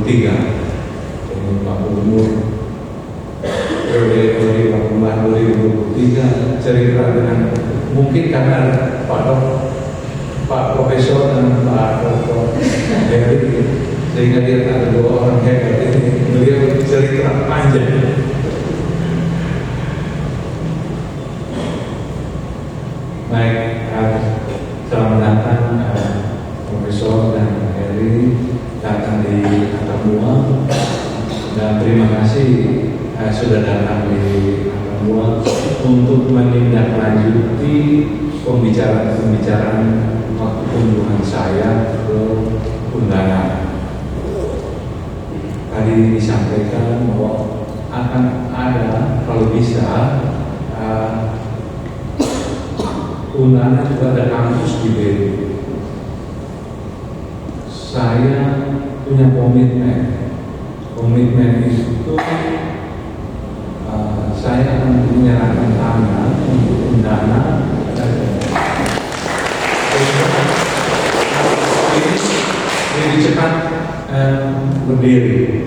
2023. Ini Pak Gubernur periode 2023 cerita dengan mungkin karena Pak Profesor dan Pak Dr. Heri, sehingga dia ada dua orang hebat ini, beliau cerita panjang. Baik, selamat datang Profesor dan Heri datang di Atambua, dan terima kasih sudah datang di Atambua untuk menindaklanjuti pembicaraan waktu kunjungan saya ke undangan. Tadi disampaikan bahwa akan ada, kalau bisa, undangan juga ada kampus di BERI. Saya punya komitmen itu saya akan menyerahkan tangan untuk undangan ini cepat berdiri.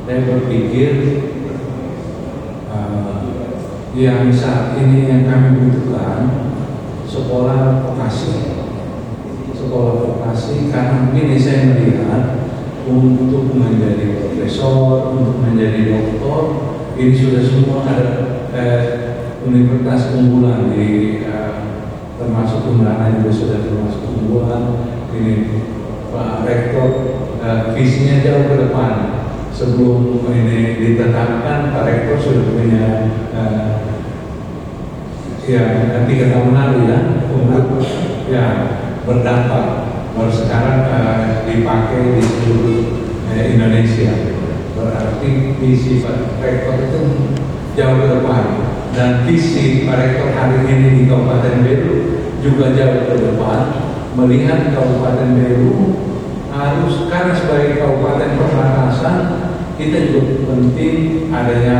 Saya berpikir yang saat ini yang kami butuhkan sekolah vokasi, karena mungkin saya melihat untuk menjadi profesor, untuk menjadi doktor, ini sudah semua ada universitas unggulan di termasuk undangan juga sudah termasuk unggulan. Ini Pak Rektor visinya jauh ke depan. Sebelum ini ditetapkan, Pak Rektor sudah punya ya 3 tahun lalu untuk berdampak. Baru sekarang dipakai di seluruh Indonesia. Berarti visi Pak Rektor itu jauh ke depan, dan visi Pak Rektor hari ini di Kabupaten Belu juga jauh ke depan, melihat Kabupaten Belu harus, karena sebagai kabupaten perbatasan, kita juga penting adanya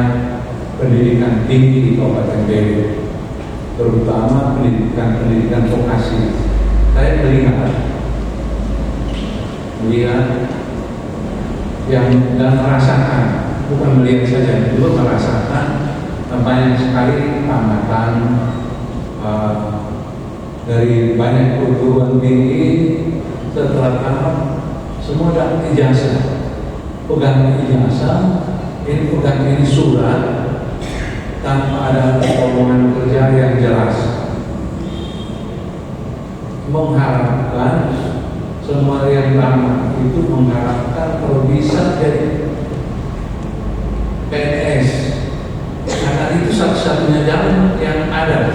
pendidikan tinggi di Kabupaten Belu, terutama pendidikan vokasi. Saya melihat yang dan merasakan, bukan melihat saja, juga merasakan banyak sekali tamatan dari banyak perguruan tinggi setelah tamat semua dapat ijazah. Pegang ijazah, pegang ini surat tanpa ada lowongan kerja yang jelas. Mengharapkan semua yang tamat itu mengharapkan kalau bisa jadi PNS, karena itu satu-satunya jalan yang ada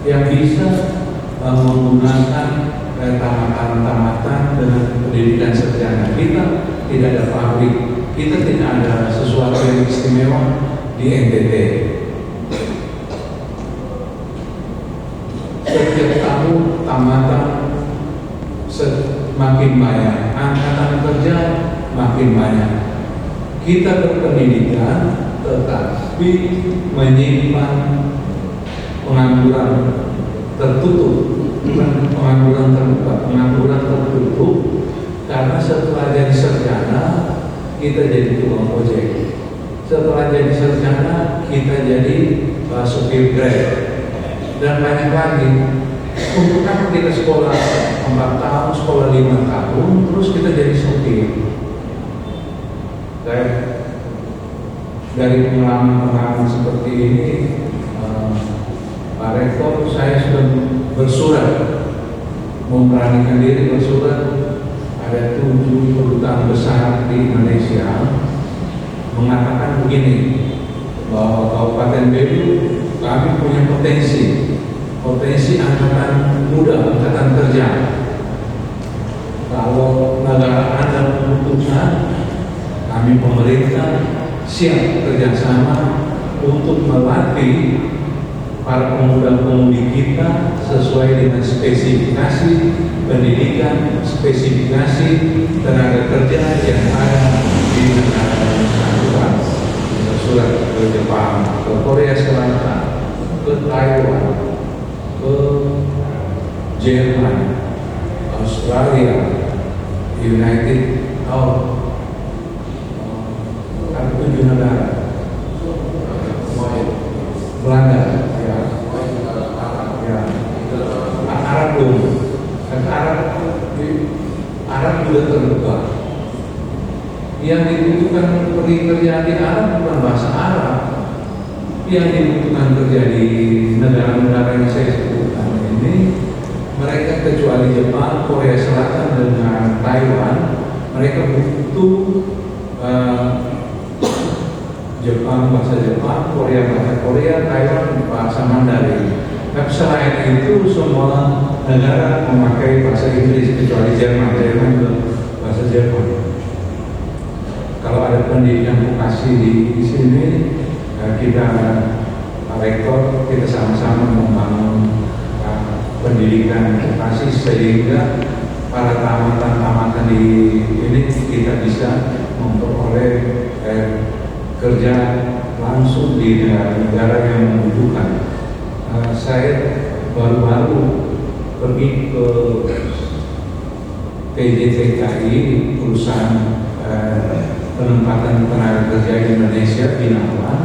yang bisa menggunakan tamatan dengan pendidikan sarjana. Kita tidak ada pabrik, kita tidak ada sesuatu yang istimewa di NTT. Setiap tahun tamatan makin banyak, angkatan kerja makin banyak. Kita berpendidikan tetapi menyimpan pengangguran tertutup, bukan pengangguran terbuka, pengangguran tertutup, karena setelah jadi sarjana kita jadi tukang ojek, setelah jadi sarjana kita jadi supir Grab, dan banyak lagi. Untuk apa kita sekolah 4 tahun, sekolah 5 tahun, terus kita jadi supir? Dari pengalaman seperti ini, Pak Rektor, saya sudah bersurat, memberanikan diri bersurat. Ada 7 kedutaan besar di Indonesia mengatakan begini, bahwa Kabupaten Belu kami punya potensi angkatan muda, angkatan kerja. Kalau negara Anda membutuhkan, kami pemerintah siap kerjasama untuk melatih para pemuda-pemudi kita sesuai dengan spesifikasi pendidikan, spesifikasi tenaga kerja yang ada di negara bersangkutan. Bersurat ke Jepang, ke Korea Selatan, ke Taiwan, ke Jerman, Australia, 7 negara. Belanda, ya, ya, Arab belum, dan Arab juga terbuka. Yang dibutuhkan pergi kerja di Arab bukan bahasa Arab, yang dibutuhkan kerja di negara-negara yang saya sebutkan ini, mereka kecuali Jepang, Korea Selatan dengan Taiwan, mereka butuh Jepang bahasa Jepang, Korea bahasa Korea, Taiwan bahasa Mandarin. Tapi selain itu semua negara memakai bahasa Inggris kecuali Jerman, Jerman juga bahasa Jerman. Kalau ada pendidikan vokasi di sini, kita rektor kita sama-sama membangun pendidikan vokasi sehingga para tamatan di ini kita bisa memperoleh kerja langsung di negara-negara yang membutuhkan. Saya baru-baru pergi ke PJTKI, perusahaan penempatan tenaga kerja Indonesia di Nawan.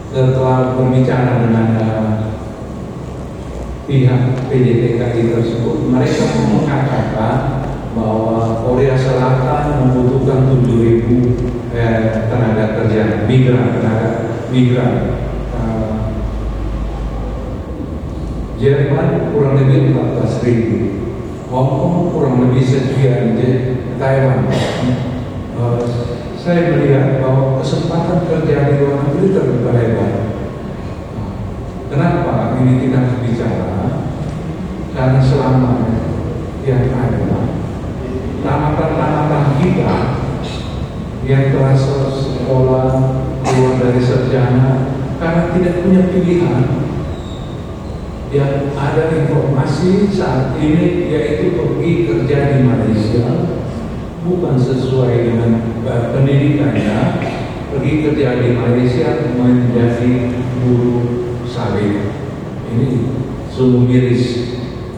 Setelah berbicara dengan pihak PJTKI tersebut, mereka mengatakan bahwa Korea Selatan membutuhkan 7.000 tenaga kerja migran. Jerman kurang lebih 14.000, Hongkong kurang lebih sekian, Taiwan. Saya melihat bahwa kesempatan kerja di luar negeri terbuka lebar. Kenapa ini kita harus bicara? Karena selama yang ada tamatan-tamatan kita yang telah sekolah keluar dari sarjana karena tidak punya pilihan, yang ada informasi saat ini yaitu pergi kerja di Malaysia bukan sesuai dengan pendidikannya, pergi kerja di Malaysia menjadi buruh sawit. Ini sungguh miris.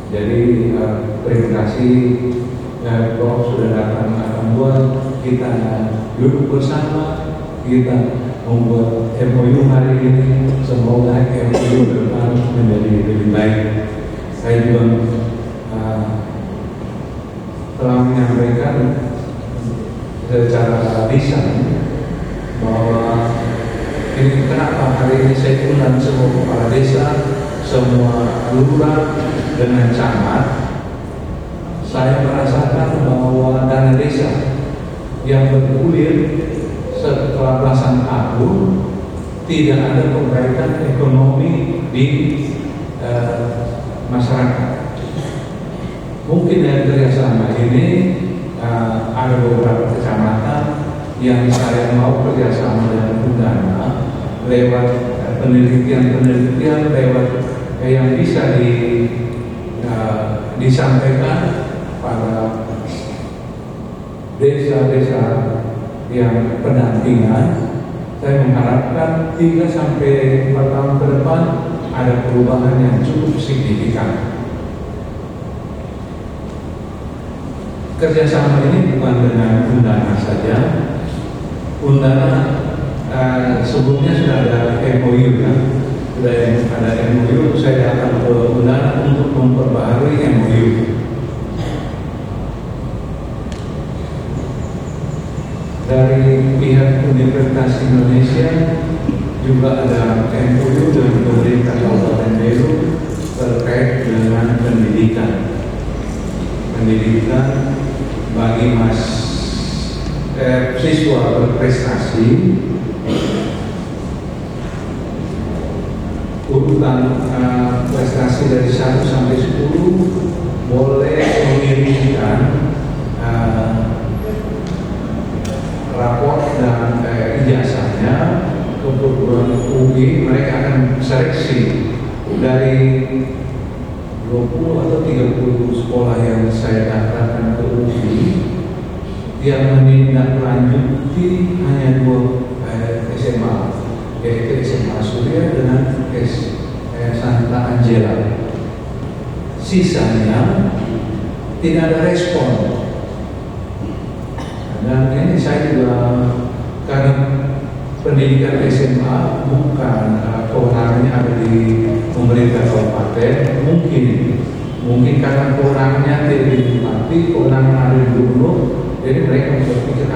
Jadi terima kasih Prof sudah datang akan buat kita duduk bersama, kita membuat MOU hari ini. Semoga MOU depan menjadi lebih baik. Saya juga telah menyampaikan secara lisan bahwa ini kenapa hari ini saya undang semua kepala desa, semua lurah dengan camat. Saya merasakan bahwa dana desa yang bergulir setelah belasan tahun tidak ada perbaikan ekonomi di masyarakat. Mungkin dari kerjasama ini ada beberapa kecamatan yang saya mau kerjasama dengan Undana lewat penelitian lewat yang bisa disampaikan pada desa-desa yang pendampingan. Saya mengharapkan 3 sampai 4 tahun ke depan ada perubahan yang cukup signifikan. Kerjasama ini bukan dengan Undana saja. Undana sebelumnya sudah ada MOU kan? Sudah ada MOU, saya datang ke Undana untuk memperbaharui MOU. Dari pihak Universitas Indonesia juga ada MOU dengan pemerintah Kabupaten Belu terkait dengan pendidikan bagi siswa berprestasi. Urutan prestasi dari 1 sampai 10 boleh mengirimkan raport dan ijazahnya ke perguruan UI. Mereka akan seleksi dari 20 atau 30 sekolah yang saya daftarkan ke UI, yang menindaklanjuti hanya 2 SMA, yaitu SMA Surya dengan Santa Angela. Sisanya tidak ada respon. Dan ini saya juga karena pendidikan SMA bukan kewenangannya ada di pemerintah kabupaten, mungkin karena kewenangannya tidak ditempati, kewenangan ada di gubernur, jadi mereka berpikir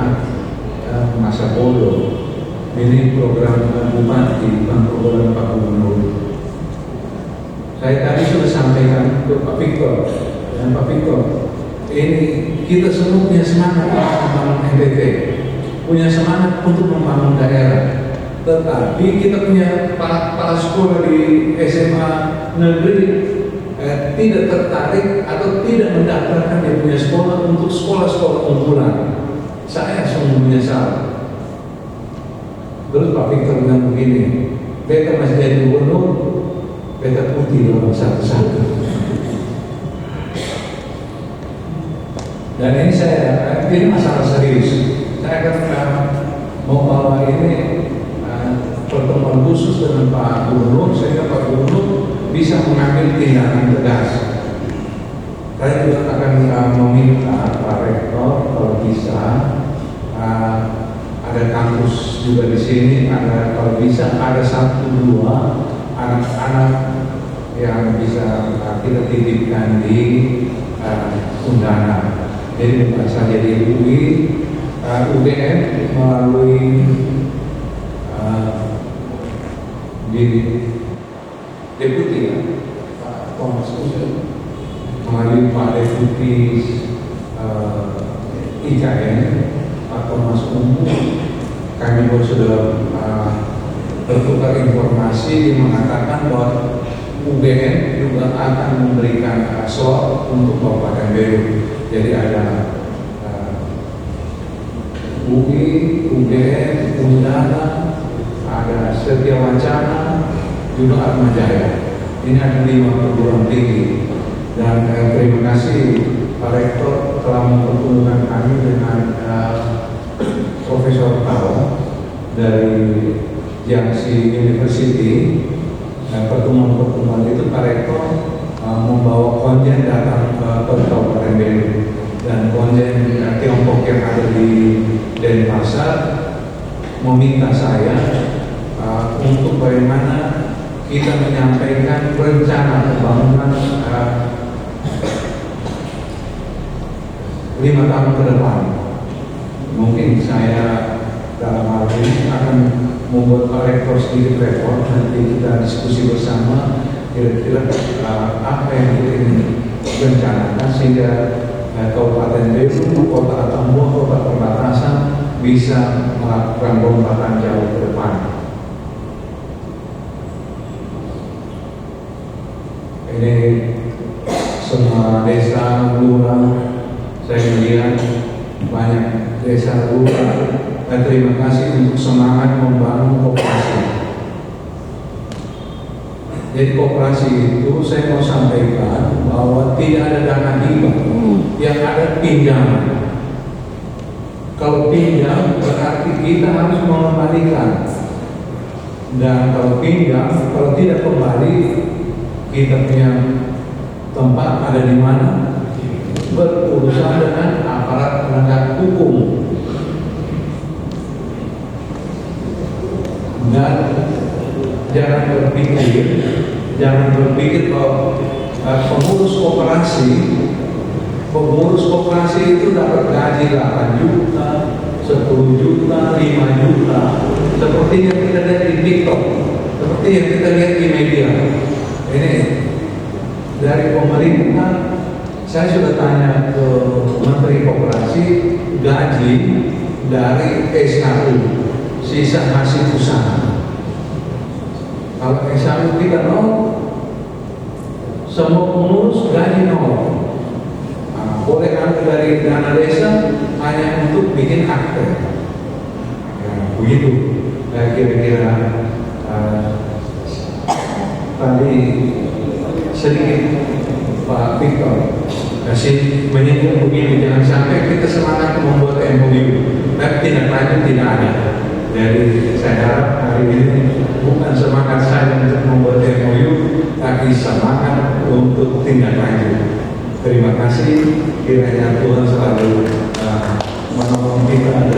masa bodoh. Ini program bupati, bukan program Pak Gubernur. Saya tadi sudah sampaikan ke Pak Victor dan Pak Victor, ini kita semua punya semangat untuk membangun NTT, punya semangat untuk membangun daerah. Tetapi kita punya para sekolah di SMA negeri tidak tertarik atau tidak mendaftarkan dia punya sekolah untuk sekolah-sekolah unggulan. Saya sungguh menyesal. Terus Pak Victor bilang begini, beta masih jadi gubernur, beta putih orang satu-satu. Dan ini masalah serius. Saya akan mau bawa ini pertemuan khusus dengan Pak Gubernur, sehingga Pak Gubernur bisa mengambil tindakan tegas. Saya juga akan meminta Pak Rektor kalau bisa ada kampus juga di sini, kalau bisa ada 1-2 anak-anak yang bisa kita titipkan di Undana. Jadi bukan saja di UI, UGM melalui di Deputi Pak Thomas Usul, melalui Pak Deputi IKN Pak Thomas Umum, kami sudah bertukar informasi yang mengatakan bahwa UGM juga akan memberikan slot untuk Kabupaten Beru. Jadi ada UI, UGM, Undana, ada Setia Wacana, juga Atmajaya. Ini ada 5 perguruan tinggi. Dan terima kasih Pak Rektor telah mempertemukan kami dengan Profesor Tao dari Jiangxi University. Pertemuan-pertemuan itu Pak Rektor membawa konjen datang ke Kabupaten Beru, dan konjen Tiongkok yang ada di Denpasar meminta saya untuk bagaimana kita menyampaikan rencana pembangunan 5 tahun ke depan. Mungkin saya dalam hal ini akan membuat Pak Rektor sedikit report, nanti kita diskusi bersama kira-kira apa yang kita ingin rencanakan sehingga Kabupaten Beru, Kota Atambua, Kota Perbatasan bisa melakukan lompatan jauh ke depan. Ini semua desa, lurah, saya melihat banyak desa lurah. Dan terima kasih untuk semangat membangun koperasi. Jadi koperasi itu saya mau sampaikan bahwa tidak ada dana hibah, yang ada pinjaman. Kalau pinjam berarti kita harus mengembalikan, dan kalau pinjam, kalau tidak kembali, kita punya tempat ada di mana? Berurusan dengan aparat penegak hukum. Dan jangan berpikir bahwa pengurus koperasi itu dapat gaji 8 juta, 10 juta, 5 juta, seperti yang kita lihat di TikTok, seperti yang kita lihat di media. Ini dari pemerintah. Saya sudah tanya ke Menteri Koperasi, gaji dari SKU, sisa hasil usaha. Kalau SKU kita nol, semua pengurus gaji nol. Boleh ambil dari dana desa hanya untuk bikin akte. Ya, begitu. Kira-kira tadi sedikit Pak Victor kasih menyinggung begini, jangan sampai kita semangat membuat MOU tapi tidak lanjut, tidak ada. Jadi saya harap hari ini bukan semangat saya untuk membuat MOU, tapi semangat untuk tindak lanjut. Terima kasih, kiranya Tuhan selalu menolong kita